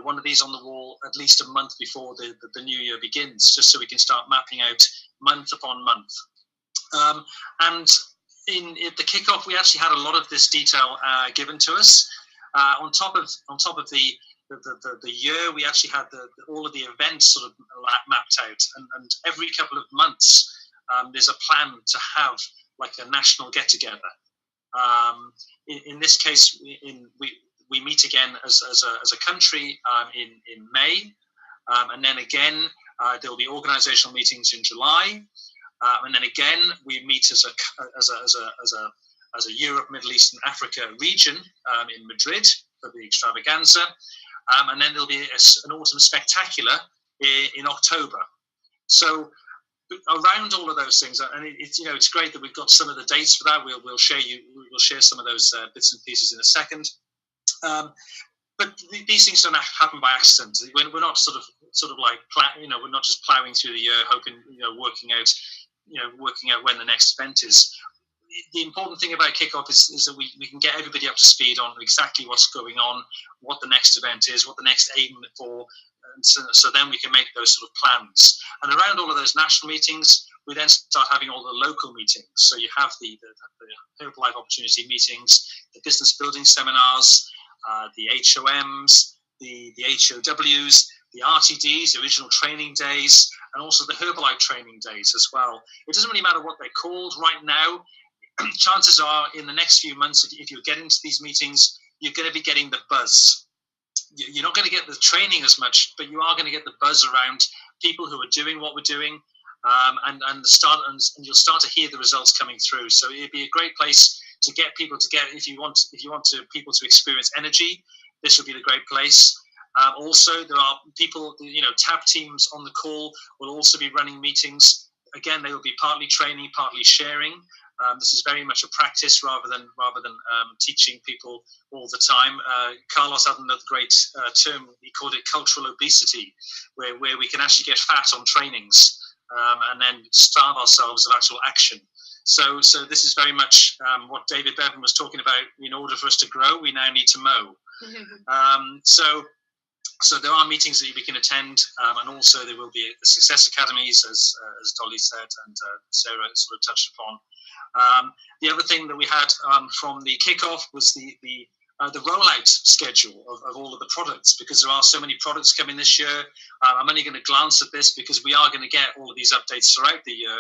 one of these on the wall at least a month before the new year begins, just so we can start mapping out month upon month. And at the kickoff, we actually had a lot of this detail given to us. On top of the year, we actually had all of the events sort of mapped out, and every couple of months, there's a plan to have like a national get together. In this case, we meet again as a country in May, and then again there will be organisational meetings in July. And then again, we meet as a Europe, Middle East, and Africa region in Madrid for the extravaganza, and then there'll be an autumn spectacular in October. So around all of those things, and it's great that we've got some of the dates for that. We'll share some of those bits and pieces in a second. But these things don't happen by accident. We're not sort of like we're not just ploughing through the year, hoping working out when the next event is. The important thing about kickoff is that we can get everybody up to speed on exactly what's going on, what the next event is, what the next aim for, and so then we can make those sort of plans. And around all of those national meetings, we then start having all the local meetings. So you have the Herbalife Opportunity meetings, the business building seminars, the HOMs, the HOWs, the RTDs, the original training days, and also the Herbalife training days as well. It doesn't really matter what they're called right now. Chances are in the next few months, if you get into these meetings, you're going to be getting the buzz. You're not going to get the training as much, but you are going to get the buzz around people who are doing what we're doing, and you'll start to hear the results coming through. So it'd be a great place to get people together. If you want people to experience energy, this would be the great place. Also, there are people, tab teams on the call will also be running meetings. Again, they will be partly training, partly sharing. This is very much a practice rather than teaching people all the time. Carlos had another great term. He called it cultural obesity, where we can actually get fat on trainings and then starve ourselves of actual action. So this is very much what David Bevan was talking about. In order for us to grow, we now need to mow. So there are meetings that we can attend, and also there will be success academies, as Dolly said, and Sarah sort of touched upon. The other thing that we had from the kickoff was the rollout schedule of all of the products, because there are so many products coming this year. I'm only going to glance at this because we are going to get all of these updates throughout the year.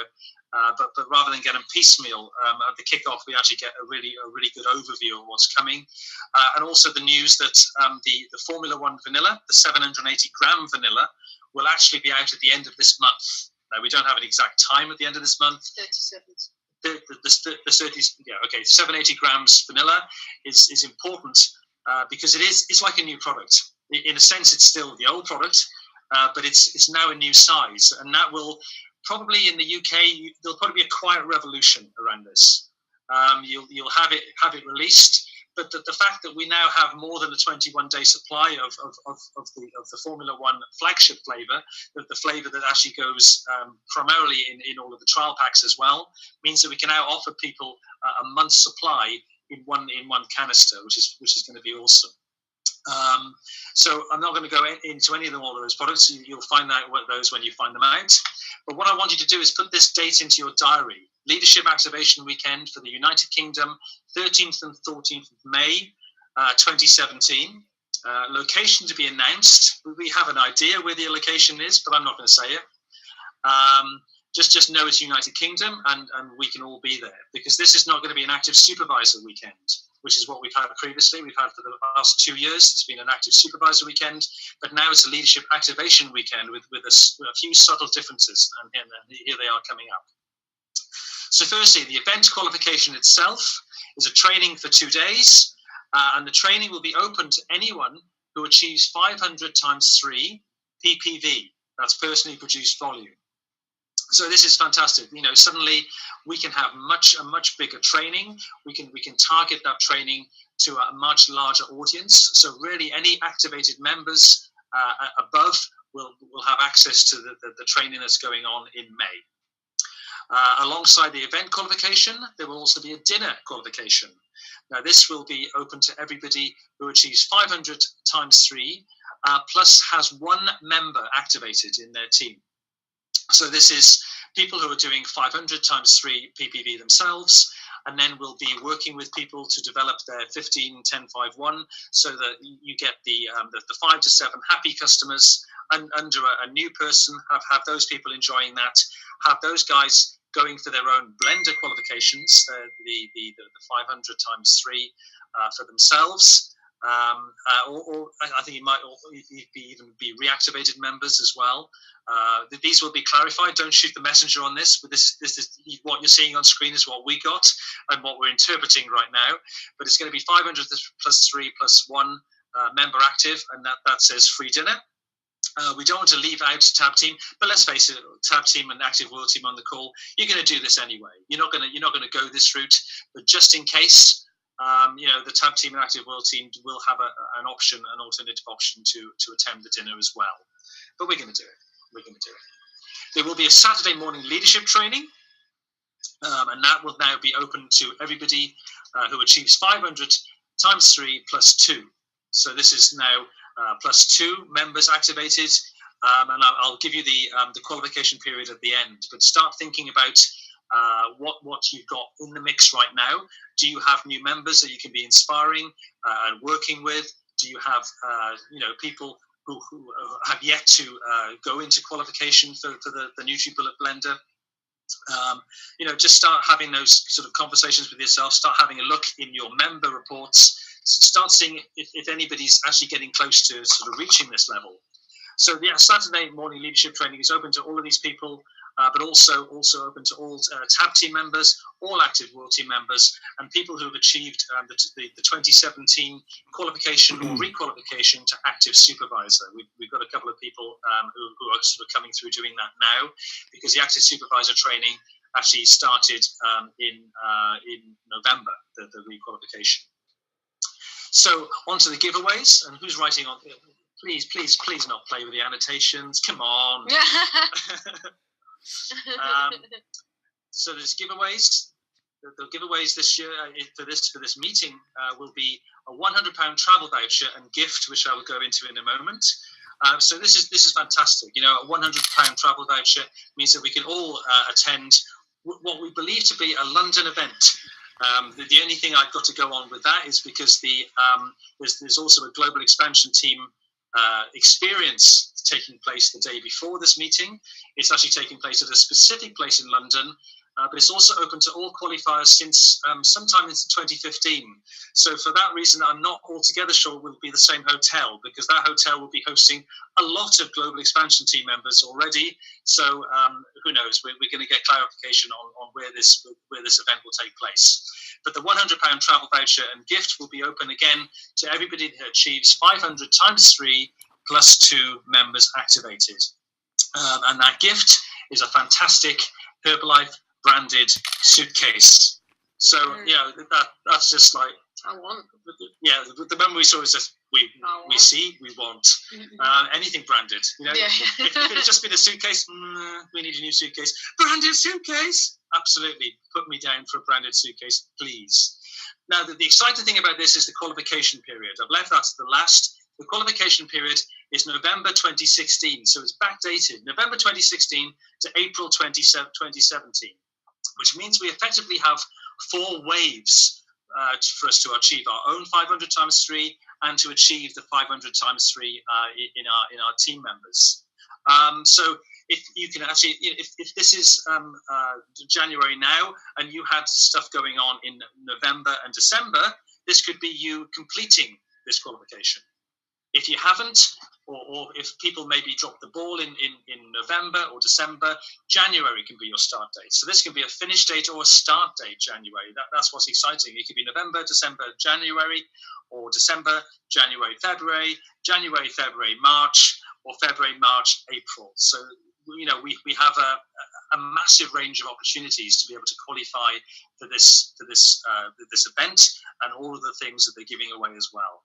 But rather than get them piecemeal, at the kickoff, we actually get a really good overview of what's coming. And also the news that the Formula One vanilla, the 780-gram vanilla, will actually be out at the end of this month. Now, we don't have an exact time at the end of this month. 37. The 780 grams vanilla is important because it's like a new product. In a sense, it's still the old product, but it's now a new size, and that will probably in the UK there'll probably be a quiet revolution around this. You'll have it released, but the fact that we now have more than a 21-day supply of the Formula One flagship flavour, the flavour that actually goes primarily in all of the trial packs as well, means that we can now offer people a month's supply in one canister, which is going to be awesome. So I'm not going to go into any of all of those products. You'll find out what those when you find them out. But what I want you to do is put this date into your diary. Leadership Activation Weekend for the United Kingdom, 13th and 14th of May, 2017. Location to be announced. We have an idea where the location is, but I'm not going to say it. Just know it's United Kingdom, and we can all be there, because this is not going to be an active supervisor weekend, which is what we've had previously. We've had for the last 2 years. It's been an active supervisor weekend, but now it's a leadership activation weekend with a few subtle differences, and here they are coming up. So firstly, the event qualification itself is a training for 2 days, and the training will be open to anyone who achieves 500 times 3 PPV. That's personally produced volume. So this is fantastic. You know, suddenly we can have a much bigger training. We can target that training to a much larger audience. So really, any activated members above will have access to the training that's going on in May. Alongside the event qualification, there will also be a dinner qualification. Now, this will be open to everybody who achieves 500 times 3, plus has 1 member activated in their team. So this is people who are doing 500 times 3 PPV themselves, and then we'll be working with people to develop their 15, 10, 5, 1, so that you get the 5 to 7 happy customers under a new person, have those people enjoying that, have those guys going for their own blender qualifications, the 500 times 3 for themselves. Or I think it might even be reactivated members as well. These will be clarified. Don't shoot the messenger on this, but this is what you're seeing on screen is what we got and what we're interpreting right now. But it's going to be 500 plus 3 plus 1 member active, and that says free dinner. We don't want to leave out Tab Team, but let's face it, Tab Team and Active World Team on the call, you're going to do this anyway. You're not going to go this route, but just in case. The Tab Team and Active World Team will have an alternative option to attend the dinner as well. But we're going to do it. There will be a Saturday morning leadership training, and that will now be open to everybody who achieves 500 times 3 plus 2. So this is now plus 2 members activated, and I'll give you the qualification period at the end. But start thinking about what you've got in the mix right now. Do you have new members that you can be inspiring and working with? Do you have people who have yet to go into qualification for the NutriBullet blender? Just start having those sort of conversations with yourself. Start having a look in your member reports. Start seeing if anybody's actually getting close to sort of reaching this level. So yeah, Saturday morning leadership training is open to all of these people, but also open to all Tab Team members, all Active World Team members, and people who have achieved the 2017 qualification or requalification to Active Supervisor. We've got a couple of people who are sort of coming through doing that now, because the Active Supervisor training actually started in November, the requalification. So on to the giveaways, and who's writing on? Please not play with the annotations. Come on. So there's giveaways. The giveaways this year for this meeting will be a £100 travel voucher and gift, which I will go into in a moment. So this is fantastic. You know, a £100 travel voucher means that we can all attend what we believe to be a London event. The only thing I've got to go on with that is because there's also a global expansion team experience taking place the day before this meeting. It's actually taking place at a specific place in London, but it's also open to all qualifiers since sometime into 2015. So for that reason, I'm not altogether sure it will be the same hotel, because that hotel will be hosting a lot of global expansion team members already. So who knows? We're going to get clarification on where this event will take place. But the £100 travel voucher and gift will be open again to everybody that achieves 500 times 3 plus 2 members activated. And that gift is a fantastic Herbalife branded suitcase. So that's just like, I want. Yeah, the moment we saw is just we want anything branded. You know, if it had just been a suitcase, we need a new suitcase. Branded suitcase, absolutely. Put me down for a branded suitcase, please. Now, the exciting thing about this is the qualification period. I've left that to the last. The qualification period is November 2016, so it's backdated, November 2016 to April 2017, which means we effectively have 4 waves for us to achieve our own 500 times 3 and to achieve the 500 times 3 in our team members. So if you can actually, if this is January now and you had stuff going on in November and December, this could be you completing this qualification. If you haven't, or if people maybe drop the ball in November or December, January can be your start date. So this can be a finish date or a start date, January. That's what's exciting. It could be November, December, January, or December, January, February, March, or February, March, April. So, you know, we have a massive range of opportunities to be able to qualify for this event and all of the things that they're giving away as well.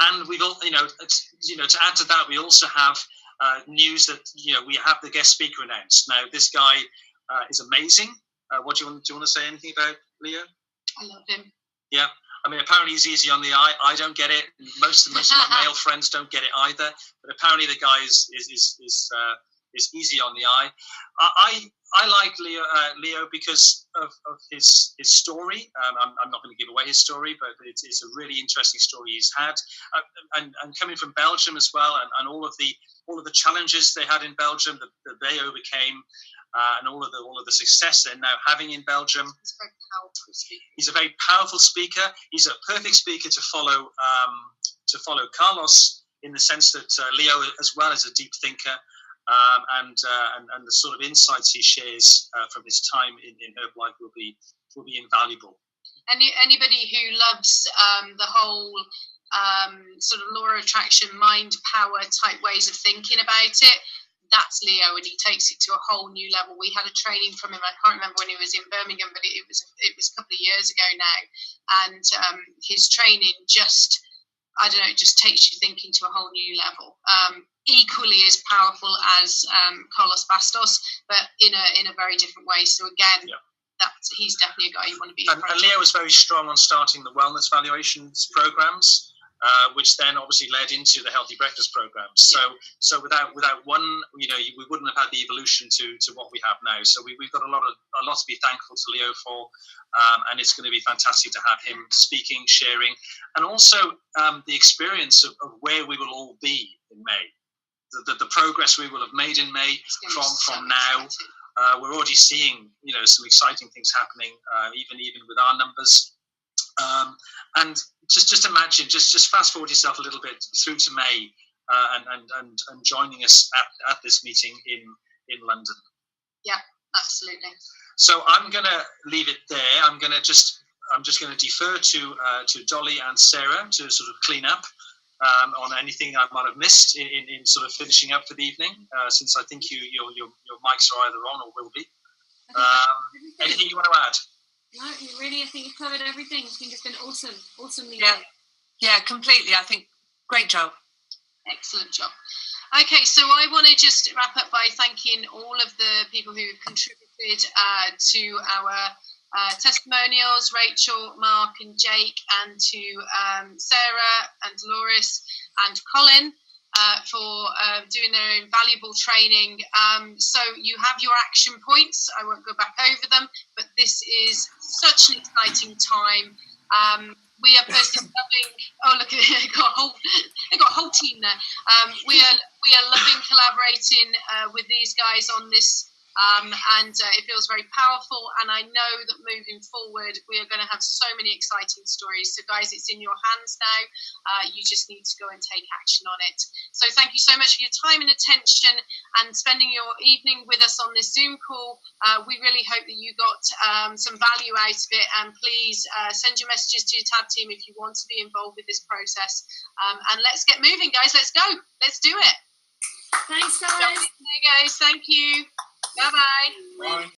And we've all, to add to that, we also have news that we have the guest speaker announced. Now, this guy is amazing. What do you want to say anything about, Leo? I love him. Yeah, I mean, apparently he's easy on the eye. I don't get it. Most of my male friends don't get it either. But apparently the guy is easy on the eye. I like Leo because of his story. I'm not going to give away his story, but it's a really interesting story he's had, and coming from Belgium as well, and all of the challenges they had in Belgium that they overcame, and all of the success they're now having in Belgium. He's a very powerful speaker. He's a very powerful speaker. He's a perfect speaker to follow Carlos, in the sense that Leo as well is a deep thinker. And the sort of insights he shares from his time in Herbalife will be invaluable. Anybody who loves the whole sort of law of attraction, mind power type ways of thinking about it, that's Leo, and he takes it to a whole new level. We had a training from him. I can't remember when he was in Birmingham, but it was a couple of years ago now, and his training just takes you thinking to a whole new level. Equally as powerful as Carlos Bastos, but in a very different way. So again, he's definitely a guy you want to be. And Leo was very strong on starting the wellness valuations programs, which then obviously led into the healthy breakfast programs. Yeah. So without one, we wouldn't have had the evolution to what we have now. So we've got a lot to be thankful to Leo for, and it's going to be fantastic to have him speaking, sharing, and also the experience of where we will all be in May. The progress we will have made in May from now. We're already seeing, some exciting things happening, even with our numbers. And just imagine, just fast forward yourself a little bit through to May, and joining us at this meeting in London. Yeah, absolutely. So I'm going to leave it there. I'm just going to defer to Dolly and Sarah to sort of clean up on anything I might have missed in sort of finishing up for the evening, since I think your mics are either on or will be. Anything you want to add? No, I think you've covered everything. I think it's been awesomely Yeah. done. Yeah, completely. I think great job. Excellent job. Okay, so I want to just wrap up by thanking all of the people who contributed to our testimonials, Rachel, Mark and Jake, and to Sarah and Dolores and Colin for doing their invaluable training. So you have your action points. I won't go back over them, but this is such an exciting time. We are personally loving. Oh, look! I got a whole team there. We are loving collaborating with these guys on this, and it feels very powerful. And I know that moving forward, we are going to have so many exciting stories. So, guys, it's in your hands now. You just need to go and take action on it. So, thank you so much for your time and attention and spending your evening with us on this Zoom call. We really hope that you got some value out of it, and please send your messages to your tab team if you want to be involved with this process. And let's get moving, guys. Let's go. Let's do it. Thanks, guys. Hey, guys. Thank you. Bye-bye. Bye.